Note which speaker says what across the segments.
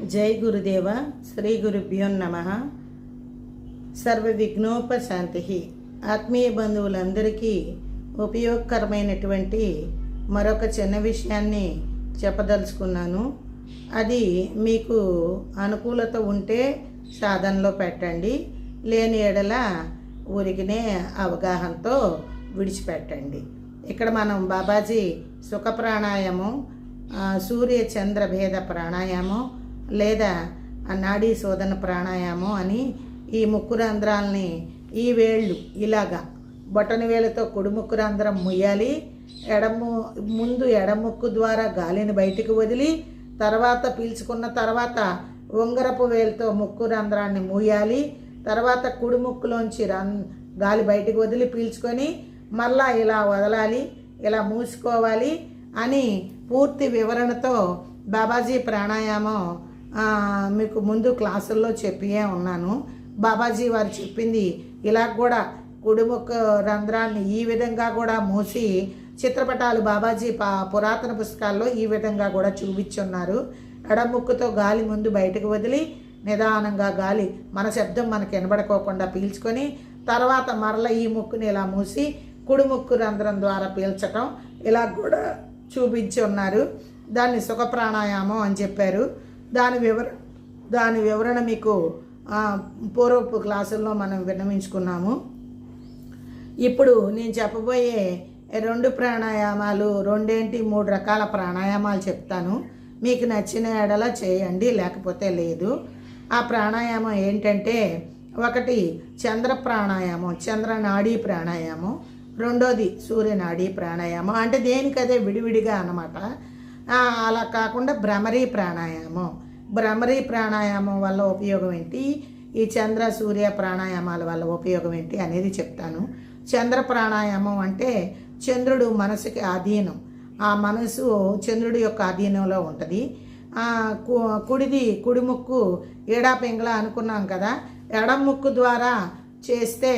Speaker 1: జై గురుదేవ శ్రీ గురుభ్యో నమ. సర్వ విఘ్నోపశాంతి. ఆత్మీయ బంధువులందరికీ ఉపయోగకరమైనటువంటి మరొక చిన్న విషయాన్ని చెప్పదలుచుకున్నాను. అది మీకు అనుకూలత ఉంటే సాధనలో పెట్టండి, లేని ఎడల ఊరికినే అవగాహనతో విడిచిపెట్టండి. ఇక్కడ మనం బాబాజీ సుఖ ప్రాణాయామం, సూర్య చంద్ర భేద ప్రాణాయామం లేదా నాడీ శోధన ప్రాణాయామం అని ఈ ముక్కు రంధ్రాలని ఈ వేళ్ళు ఇలాగా బొటన వేలతో కుడి ముక్కు రంధ్రం ముయ్యాలి. ముందు ఎడముక్కు ద్వారా గాలిని బయటికి వదిలి తర్వాత పీల్చుకున్న తర్వాత ఉంగరపు వేలుతో ముక్కు రంధ్రాన్ని మూయాలి. తర్వాత కుడి ముక్కులోంచి గాలి బయటికి వదిలి పీల్చుకొని మళ్ళా ఇలా వదలాలి, ఇలా మూసుకోవాలి అని పూర్తి వివరణతో బాబాజీ ప్రాణాయామం మీకు ముందు క్లాసుల్లో చెప్పియే ఉన్నాను. బాబాజీ వారు చెప్పింది ఇలా కూడా కుడిముక్కు రంధ్రాన్ని ఈ విధంగా కూడా మూసి చిత్రపటాలు బాబాజీ పురాతన పుస్తకాల్లో ఈ విధంగా కూడా చూపించున్నారు. ఎడముక్కుతో గాలి ముందు బయటకు వదిలి నిదానంగా గాలి మన శబ్దం మనకు వినబడుకోకుండా పీల్చుకొని తర్వాత మరల ఈ ముక్కుని ఇలా మూసి కుడి ముక్కు రంధ్రం ద్వారా పీల్చటం ఇలా కూడా చూపించి ఉన్నారు. దాన్ని సుఖ ప్రాణాయామం అని చెప్పారు. దాని వివరణ మీకు పూర్వపు క్లాసుల్లో మనం విన్నవించుకున్నాము. ఇప్పుడు నేను చెప్పబోయే 2 ప్రాణాయామాలు, 3 రకాల ప్రాణాయామాలు చెప్తాను. మీకు నచ్చిన ఎడల చేయండి, లేకపోతే లేదు. ఆ ప్రాణాయామం ఏంటంటే, ఒకటి చంద్ర ప్రాణాయామం, చంద్ర నాడీ ప్రాణాయామం. రెండోది సూర్య నాడీ ప్రాణాయామం, అంటే దేనికదే విడివిడిగా అన్నమాట. అలా కాకుండా భ్రమరీ ప్రాణాయామం. భ్రమరీ ప్రాణాయామం వల్ల ఉపయోగం ఏంటి, ఈ చంద్ర సూర్య ప్రాణాయామాల వల్ల ఉపయోగం ఏంటి అనేది చెప్తాను. చంద్ర ప్రాణాయామం అంటే చంద్రుడు మనసుకి ఆధీనం, ఆ మనసు చంద్రుడి యొక్క ఆధీనంలో ఉంటుంది. కుడి ముక్కు ఏడా పింగళ అనుకున్నాం కదా, ఎడం ముక్కు ద్వారా చేస్తే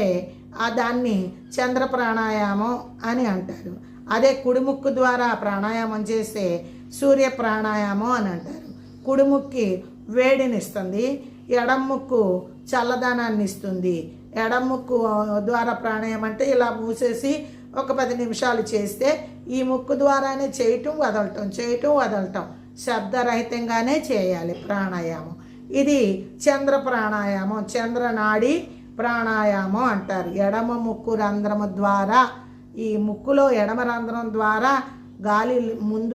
Speaker 1: దాన్ని చంద్ర ప్రాణాయామం అని అంటారు. అదే కుడిముక్కు ద్వారా ప్రాణాయామం చేస్తే సూర్య ప్రాణాయామం అని అంటారు. కుడిముక్కి వేడినిస్తుంది, ఎడముక్కు చల్లదనాన్ని ఇస్తుంది. ఎడముక్కు ద్వారా ప్రాణాయామం అంటే ఇలా మూసేసి ఒక 10 నిమిషాలు చేస్తే ఈ ముక్కు ద్వారానే చేయటం వదలటం శబ్దరహితంగానే చేయాలి ప్రాణాయామం. ఇది చంద్ర ప్రాణాయామం, చంద్రనాడి ప్రాణాయామం అంటారు. ఎడమ ముక్కు రంధ్రము ద్వారా, ఈ ముక్కులో ఎడమ రంధ్రం ద్వారా గాలి ముందు